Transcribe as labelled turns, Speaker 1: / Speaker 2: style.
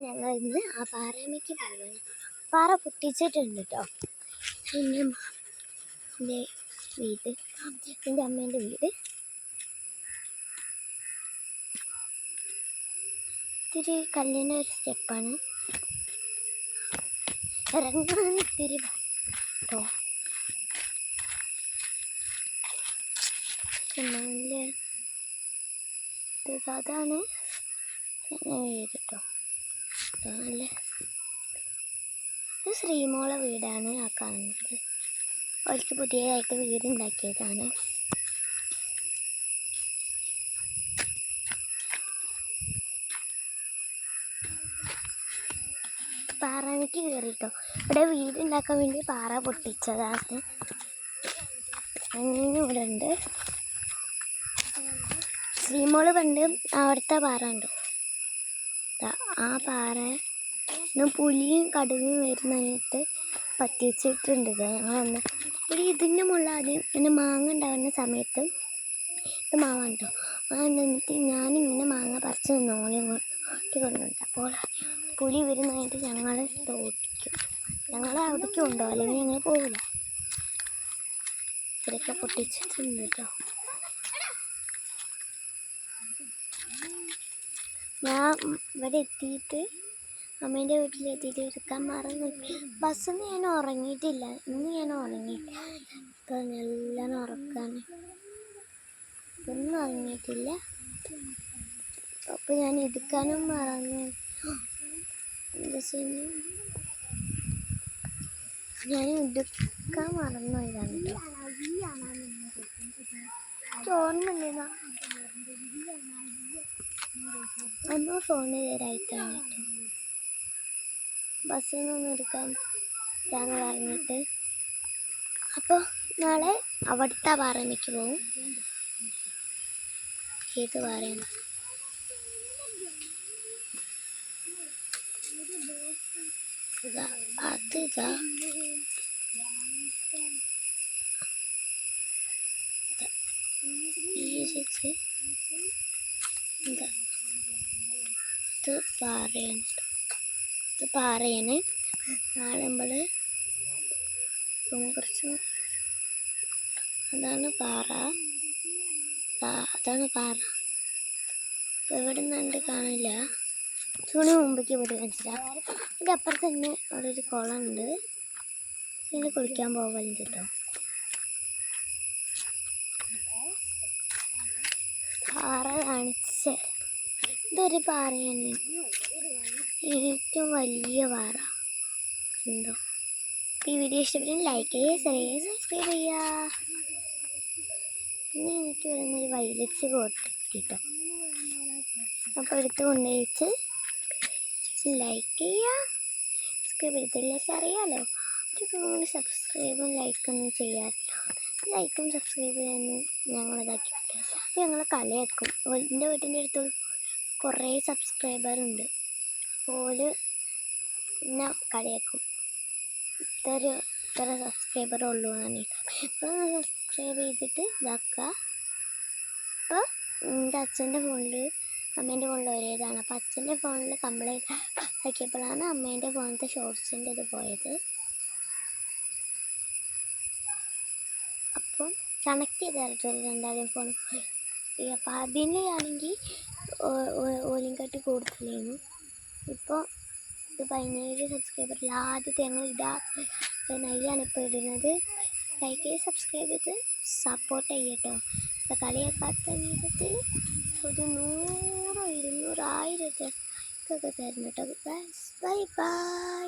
Speaker 1: ഞങ്ങൾ ഇന്ന് ആ പാറമയ്ക്ക് പോവുകയാണ്. പാറ പൊട്ടിച്ചിട്ടുണ്ട് കേട്ടോ. എൻ്റെ വീട്, എൻ്റെ അമ്മേൻ്റെ വീട് ഇത്തിരി കല്ലിൻ്റെ ഒരു സ്റ്റെപ്പാണ്. ഇറങ്ങാൻ ഇത്തിരി കേട്ടോ. അതാണ് വീട് കേട്ടോ. നല്ല ശ്രീമോളെ വീടാണ് ആ കാണുന്നത്. അവർക്ക് പുതിയതായിട്ട് വീടുണ്ടാക്കിയതാണ്. പാറയ്ക്ക് കയറിട്ടോ. ഇവിടെ വീടുണ്ടാക്കാൻ വേണ്ടി പാറ പൊട്ടിച്ചതാണ്. അങ്ങനെ ഇവിടെ ഉണ്ട്. ശ്രീമോള് പണ്ട് അവിടുത്തെ പാറ ഉണ്ടോ, ആ പാറ പുലിയും കടുവയും വരുന്നതായിട്ട് പറ്റിച്ചിട്ടുണ്ട്. ഞങ്ങളന്ന് ഇവിടെ ഇതിൻ്റെ മുകളിൽ ആദ്യം പിന്നെ മാങ്ങ ഉണ്ടാകുന്ന സമയത്ത് ഇത് മാങ്ങ ഉണ്ടോ, എന്നിട്ട് ഞാനിങ്ങനെ മാങ്ങ പറിച്ച് നിന്നോളി കൊണ്ടുണ്ട്. അപ്പോൾ പുലി വരുന്നതായിട്ട് ഞങ്ങൾ തോട്ടിക്കും. ഞങ്ങളെ അവിടേക്ക് ഉണ്ടോ, അല്ലെങ്കിൽ ഞങ്ങൾ പോകില്ല. ഇവരൊക്കെ പൊട്ടിച്ചിട്ടുണ്ട് കേട്ടോ. ഞാൻ ഇവിടെ എത്തിയിട്ട് അമ്മേൻ്റെ വീട്ടിലെത്തിയിട്ട് എടുക്കാൻ മറന്നു. ബസ്സിന്ന് ഞാൻ ഉറങ്ങിയിട്ടില്ല. ഇന്ന് ഞാൻ ഉറങ്ങിയില്ല. ഇപ്പം നല്ല ഉറക്കാണ്. ഒന്നും ഉറങ്ങിയിട്ടില്ല. അപ്പോൾ ഞാൻ എടുക്കാനും മറന്നു. ഞാൻ എടുക്കാൻ മറന്നു. ഇതാണ് ഓർമ്മയില്ല. അമ്മ ഫോണ് തരായിട്ടാണ് കേട്ടോ. ബസ്സിൽ നിന്നൊന്നും എടുക്കാൻ ഞാൻ പറഞ്ഞിട്ട്. അപ്പോൾ നാളെ അവിടുത്തെ പാറമയ്ക്ക് പോവും. ഏത് പാറയാണ്? അതിതാ ഇത് പാറയാണ്. ഇത് പാറയാണ്. നാളെ നമ്മൾ കുറച്ച് അതാണ് പാറ. അതാണ് പാറ. അപ്പോൾ ഇവിടെ നിന്നുണ്ട് കാണില്ല. തുണി മുമ്പേക്ക് പോയിട്ട് മനസ്സിലാവും. ഇതിൻ്റെ അപ്പുറത്ത് തന്നെ അവിടെ ഒരു കുളമുണ്ട്. ഇതിന് കുളിക്കാൻ പോകലുണ്ട് കേട്ടോ. പാറ കാണിച്ച് ഇതൊരു പാറയാണ്. ഏറ്റവും വലിയ പാറ ഉണ്ടോ. ഈ വീഡിയോ ഇഷ്ടപ്പെട്ടാൽ ലൈക്ക് ചെയ്യുക, ഷെയർ ചെയ്യുക, സബ്സ്ക്രൈബ് ചെയ്യുക. പിന്നെ എനിക്ക് വരുന്നൊരു വൈലറ്റ് കോട്ട് കിട്ടോ. അപ്പോൾ എടുത്ത് കൊണ്ടുപോയിട്ട് ലൈക്ക് ചെയ്യുക. സബ്സ്ക്രൈബ് ചെയ്തില്ലെങ്കിൽ അറിയാമല്ലോ. ഒരു സബ്സ്ക്രൈബും ലൈക്കൊന്നും ചെയ്യാറില്ല. ലൈക്കും സബ്സ്ക്രൈബ് ചെയ്യാനും ഞങ്ങളിതാക്കി. അപ്പോൾ ഞങ്ങൾ കളിയാക്കും. എൻ്റെ വീട്ടിൻ്റെ അടുത്ത് കുറേ സബ്സ്ക്രൈബറുണ്ട്. അപ്പോൾ പിന്നെ കളിയാക്കും. ഇത്ര സബ്സ്ക്രൈബറുള്ളൂ എന്നാണ്. ഇപ്പോൾ സബ്സ്ക്രൈബ് ചെയ്തിട്ട് ഇതാക്കുക. അപ്പോൾ എൻ്റെ അച്ഛൻ്റെ ഫോണിൽ അമ്മേൻ്റെ ഫോണിൽ ഒരേതാണ്. അപ്പോൾ അച്ഛൻ്റെ ഫോണിൽ കംപ്ലൈൻറ്റ് ആക്കിയപ്പോഴാണ് അമ്മേൻ്റെ ഫോണിലത്തെ ഷോർട്സിൻ്റെ ഇത് പോയത്. അപ്പം കണക്ട് ചെയ്തായിരുന്നു രണ്ടാമത്തെ ഫോൺ. അപ്പോൾ അതിലാണെങ്കിൽ ഓലിൻകാട്ടി കൂടുതലായിരുന്നു. ഇപ്പോൾ ഇത് 17 സബ്സ്ക്രൈബറിൽ ആദ്യത്തെ ഞങ്ങൾ അതിലാണ് ഇപ്പോൾ ഇടുന്നത്. ലൈക്ക് ചെയ്ത് സബ്സ്ക്രൈബ് ചെയ്ത് സപ്പോർട്ട് ചെയ്യട്ടോ. ഇപ്പോൾ കളിയാക്കാത്ത വിധത്തിൽ ഒരു 100, 200, 1000 ഒക്കെ തരണം കേട്ടോ. Bye bye.